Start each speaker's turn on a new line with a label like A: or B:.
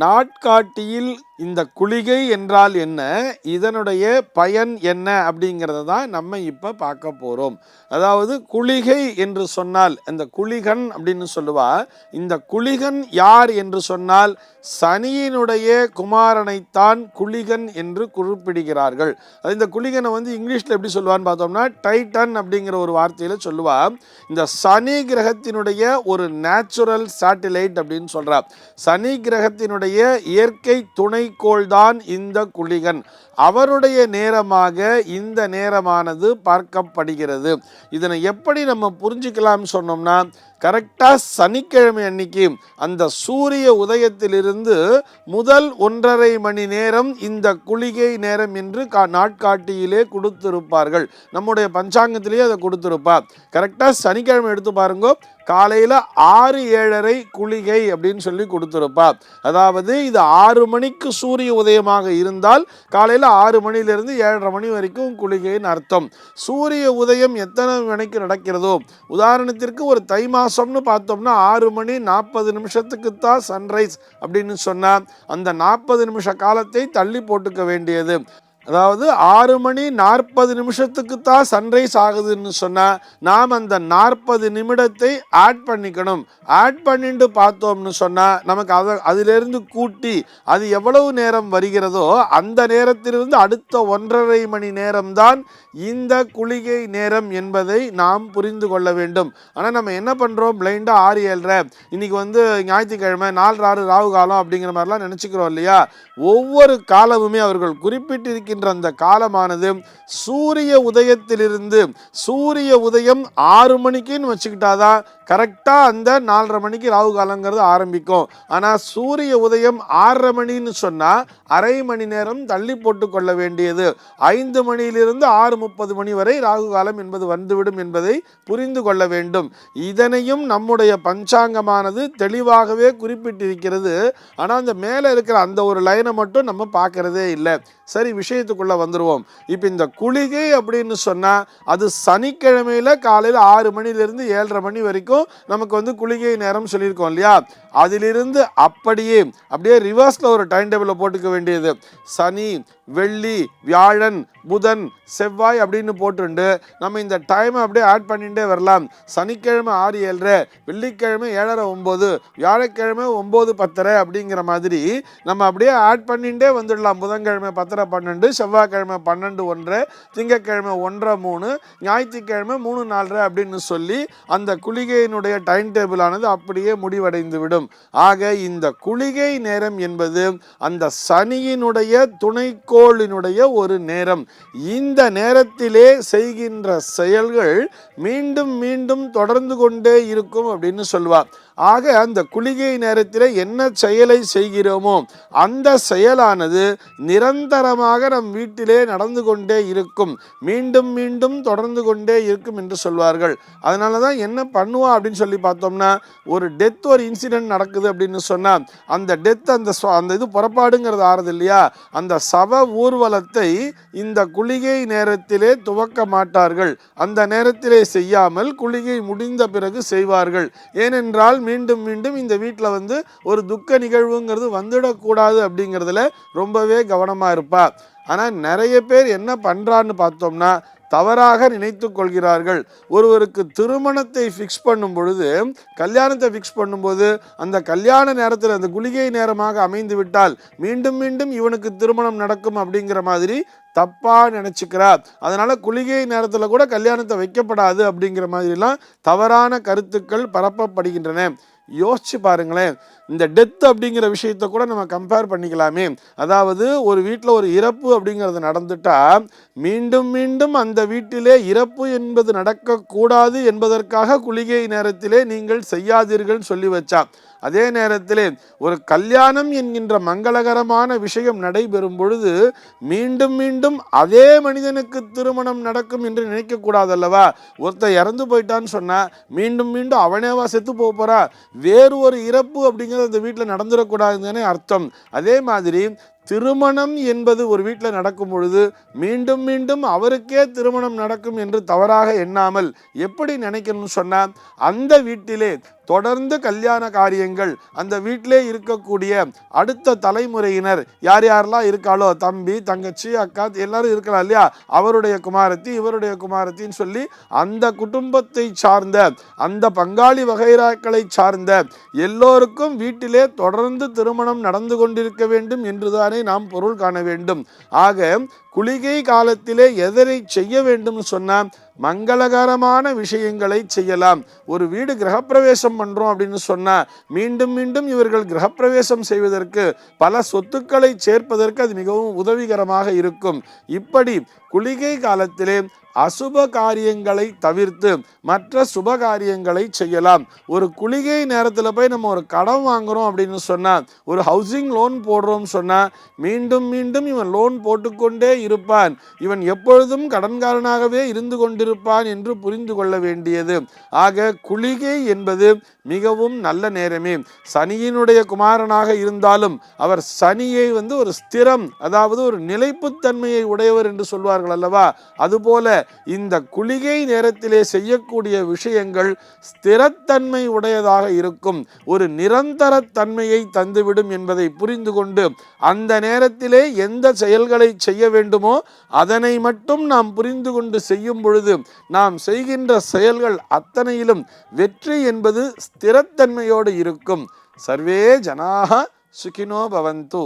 A: நாட்காட்டியில் இந்த குளிகை என்றால் என்ன, இதனுடைய பயன் என்ன அப்படிங்கிறத தான் நம்ம இப்போ பார்க்க போகிறோம். அதாவது குளிகை என்று சொன்னால் இந்த குளிகன் அப்படின்னு சொல்லுவா. இந்த குளிகன் யார் என்று சொன்னால் சனியினுடைய குமாரனைத்தான் குளிகன் என்று குறிப்பிடுகிறார்கள். அது இந்த குளிகனை இங்கிலீஷில் எப்படி சொல்லுவான்னு பார்த்தோம்னா டைட்டன் அப்படிங்கிற ஒரு வார்த்தையில் சொல்லுவா. இந்த சனி கிரகத்தினுடைய ஒரு நேச்சுரல் சேட்டிலைட் அப்படின்னு சொல்றா. சனி கிரகத்தினுடைய இயற்கை துணைக்கோள் தான் இந்த குளிகன். அவருடைய நேரமாக இந்த நேரமானது பார்க்கப்படுகிறது. இதனை எப்படி நம்ம புரிஞ்சுக்கலாம் சொன்னோம்னா, கரெக்டாக சனிக்கிழமை அன்னைக்கு அந்த சூரிய உதயத்திலிருந்து முதல் 1.5 மணி நேரம் இந்த குளிகை நேரம் என்று நாட்காட்டியிலே கொடுத்திருப்பார்கள். நம்முடைய பஞ்சாங்கத்திலேயே அதை கொடுத்திருப்பார். கரெக்டாக சனிக்கிழமை எடுத்து பாருங்க, காலையில் 6-7:30 குளிகை அப்படின்னு சொல்லி கொடுத்திருப்பார். அதாவது இது 6 மணிக்கு சூரிய உதயமாக இருந்தால் காலையில் 6 மணிலிருந்து 7:30 மணி வரைக்கும் குளிகைன்னு அர்த்தம். சூரிய உதயம் எத்தனை மணிக்கு நடக்கிறதோ, உதாரணத்திற்கு ஒரு தை மாசம்னு பார்த்தோம்னா 6 மணி 40 நிமிஷத்துக்கு தான் சன்ரைஸ் அப்படின்னு சொன்னா அந்த 40 நிமிஷ காலத்தை தள்ளி போட்டுக்க வேண்டியது. அதாவது 6 மணி 40 நிமிஷத்துக்கு தான் சன்ரைஸ் ஆகுதுன்னு சொன்னால் நாம் அந்த 40 நிமிடத்தை ஆட் பண்ணிக்கணும். ஆட் பண்ணிட்டு பார்த்தோம்னு சொன்னால் நமக்கு அதிலிருந்து கூட்டி அது எவ்வளவு நேரம் வருகிறதோ அந்த நேரத்திலிருந்து அடுத்த 1.5 மணி நேரம்தான் இந்த குளிகை நேரம் என்பதை நாம் புரிந்து கொள்ள வேண்டும். ஆனால் நம்ம என்ன பண்ணுறோம், பிளைண்டாக 6-7:30 இன்னைக்கு ஞாயிற்றுக்கிழமை 4-6 ராகு காலம் அப்படிங்கிற மாதிரிலாம் நினச்சிக்கிறோம் இல்லையா. ஒவ்வொரு காலமுமே அவர்கள் குறிப்பிட்டிருக்கிற அந்த காலமானது சூரிய உதயத்திலிருந்து சூரிய உதயம் 6 மணிக்குன்னு வச்சுக்கிட்டாதான் கரெக்டா அந்த 4:30 மணிக்கு ராகு காலங்கிறது ஆரம்பிக்கும். ஆனா சூரிய உதயம் 6:30 மணின்னு சொன்னா அரை மணி நேரம் தள்ளி போட்டு கொள்ள வேண்டியது. 5 மணியிலிருந்து 6:30 மணி வரை ராகு காலம் என்பது வந்துவிடும் என்பதை புரிந்து கொள்ள வேண்டும். இதனையும் நம்முடைய பஞ்சாங்கமானது தெளிவாகவே குறிப்பிட்டிருக்கிறது. ஆனா அந்த மேல இருக்கிற அந்த ஒரு லைனை மட்டும் நம்ம பார்க்கறதே இல்லை. சரி, விஷயத்துக்குள்ள வந்துருவோம். இப்ப இந்த குளிகை அப்படின்னு சொன்னா அது சனிக்கிழமையில காலையில் 6 மணிலிருந்து 7:30 மணி வரைக்கும் நமக்கு குளிகை நேரம் சொல்லியிருக்கோம் இல்லையா. அதிலிருந்து அப்படியே ரிவர்ஸ்ல ஒரு டைம் டேபிள போட்டுக்க வேண்டியது. சனி, வெள்ளி, வியாழன், புதன், செவ்வாய் அப்படின்னு போட்டுண்டு நம்ம இந்த டைமை அப்படியே ஆட் பண்ணிட்டே வரலாம். சனிக்கிழமை 6-7:30, வெள்ளிக்கிழமை 7:30-9, வியாழக்கிழமை 9-10 அப்படிங்கிற மாதிரி நம்ம அப்படியே ஆட் பண்ணிட்டே வந்துடலாம். புதன்கிழமை 10-12, செவ்வாய்க்கிழமை 12-1, திங்கட்கிழமை 1-3, ஞாயிற்றுக்கிழமை 3-4 அப்படின்னு சொல்லி அந்த குளிகையினுடைய டைம் டேபிள் ஆனது அப்படியே முடிவடைந்து விடும். ஆக இந்த குளிகை நேரம் என்பது அந்த சனியினுடைய துணைக்கோளினுடைய ஒரு நேரம். இந்த நேரத்திலே செய்கின்ற செயல்கள் மீண்டும் மீண்டும் தொடர்ந்து கொண்டே இருக்கும் அப்படின்னு சொல்லுவார். ஆக அந்த குளிகை நேரத்தில் என்ன செயலை செய்கிறோமோ அந்த செயலானது நிரந்தரமாக நம் வீட்டிலே நடந்து கொண்டே இருக்கும், மீண்டும் மீண்டும் தொடர்ந்து கொண்டே இருக்கும் என்று சொல்வார்கள். அதனால தான் என்ன பண்ணுவா அப்படின்னு சொல்லி பார்த்தோம்னா, ஒரு டெத், ஒரு இன்சிடென்ட் நடக்குது அப்படின்னு சொன்னால் அந்த டெத் அந்த இது புறப்பாடுங்கிறது ஆறுது இல்லையா, அந்த சவ ஊர்வலத்தை இந்த குளிகை நேரத்திலே துவக்க மாட்டார்கள். அந்த நேரத்திலே செய்யாமல் குளிகை முடிந்த பிறகு செய்வார்கள். ஏனென்றால் மீண்டும் மீண்டும் இந்த வீட்டில் ஒரு துக்க நிகழ்வுங்கிறது வந்துடக்கூடாது அப்படிங்கிறதுல ரொம்பவே கவனமா இருப்பா. ஆனா நிறைய பேர் என்ன பண்றான்னு பார்த்தோம்னா தவறாக நினைத்து கொள்கிறார்கள். ஒருவருக்கு திருமணத்தை ஃபிக்ஸ் பண்ணும் பொழுது, கல்யாணத்தை ஃபிக்ஸ் பண்ணும்போது அந்த கல்யாண நேரத்தில் அந்த குளிகை நேரமாக அமைந்து விட்டால் மீண்டும் மீண்டும் இவனுக்கு திருமணம் நடக்கும் அப்படிங்கிற மாதிரி தப்பா நினைச்சுக்கிறார். அதனால குளிகை நேரத்தில் கூட கல்யாணத்தை வைக்கப்படாது அப்படிங்கிற மாதிரிலாம் தவறான கருத்துக்கள் பரப்பப்படுகின்றன. யோசிச்சு பாருங்களேன், இந்த டெத் அப்படிங்கிற விஷயத்தை கூட நம்ம கம்பேர் பண்ணிக்கலாமே. அதாவது ஒரு வீட்டில் ஒரு இறப்பு அப்படிங்கிறது நடந்துட்டா மீண்டும் மீண்டும் அந்த வீட்டிலே இறப்பு என்பது நடக்கக்கூடாது என்பதற்காக குளிகை நேரத்திலே நீங்கள் செய்யாதீர்கள் சொல்லி வச்சா, அதே நேரத்திலே ஒரு கல்யாணம் என்கின்ற மங்களகரமான விஷயம் நடைபெறும் பொழுது மீண்டும் மீண்டும் அதே மனிதனுக்கு திருமணம் நடக்கும் என்று நினைக்க கூடாது அல்லவா. ஒருத்தர் இறந்து போயிட்டான்னு சொன்னா மீண்டும் மீண்டும் அவனேவா செத்து போறா, வேறு ஒரு இறப்பு அப்படிங்கிறது அந்த வீட்டில் நடந்துடக்கூடாதுன்னு அர்த்தம். அதே மாதிரி திருமணம் என்பது ஒரு வீட்டில் நடக்கும் பொழுது மீண்டும் மீண்டும் அவருக்கே திருமணம் நடக்கும் என்று தவறாக எண்ணாமல் எப்படி நினைக்கணும்னு சொன்னால், அந்த வீட்டிலே தொடர்ந்து கல்யாண காரியங்கள், அந்த வீட்டிலே இருக்கக்கூடிய அடுத்த தலைமுறையினர் யார் யாரெல்லாம் இருக்காளோ, தம்பி தங்கச்சி அக்கா எல்லாரும் இருக்கலாம் இல்லையா, அவருடைய குமாரத்தி இவருடைய குமாரத்தின்னு சொல்லி அந்த குடும்பத்தை சார்ந்த அந்த பங்காளி வகைராக்களை சார்ந்த எல்லோருக்கும் வீட்டிலே தொடர்ந்து திருமணம் நடந்து கொண்டிருக்க வேண்டும் என்றுதானே நாம் பொருள் காண வேண்டும். ஆக குளிகை காலத்திலே எதனை செய்ய வேண்டும் சொன்னால், மங்களகரமான விஷயங்களை செய்யலாம். ஒரு வீடு கிரகப்பிரவேசம் பண்றோம் அப்படின்னு சொன்னா, மீண்டும் மீண்டும் இவர்கள் கிரகப்பிரவேசம் செய்வதற்கு, பல சொத்துக்களை சேர்ப்பதற்கு அது மிகவும் உதவிகரமாக இருக்கும். இப்படி குளிகை காலத்திலே அசுப காரியங்களை தவிர்த்து மற்ற சுப காரியங்களை செய்யலாம். ஒரு குளிகை நேரத்தில் போய் நம்ம ஒரு கடன் வாங்குறோம் அப்படின்னு சொன்னா, ஒரு ஹவுசிங் லோன் போடுறோம் சொன்னா, மீண்டும் மீண்டும் இவன் லோன் போட்டுக்கொண்டே இருப்பான், இவன் எப்பொழுதும் கடன்காரனாகவே இருந்து கொண்டிருப்பான் என்று புரிந்து கொள்ள வேண்டியது. ஆக குளிகை என்பது மிகவும் நல்ல நேரமே. சனியினுடைய குமாரனாக இருந்தாலும் அவர் சனியை ஒரு ஸ்திரம், அதாவது ஒரு நிலைப்புத்தன்மையை உடையவர் என்று சொல்வார்கள் அல்லவா, அதுபோல இந்த குளிகை நேரத்திலே செய்யக்கூடிய விஷயங்கள் ஸ்திரத்தன்மை உடையதாக இருக்கும், ஒரு நிரந்தர தன்மையை தந்துவிடும் என்பதை புரிந்து கொண்டு அந்த நேரத்திலே எந்த செயல்களை செய்ய வேண்டுமோ அதனை மட்டும் நாம் புரிந்து கொண்டு செய்யும் பொழுது நாம் செய்கின்ற செயல்கள் அத்தனையிலும் வெற்றி என்பது ஸ்திரத்தன்மையோடு இருக்கும். சர்வே ஜனாஹ சுகினோ பவந்து.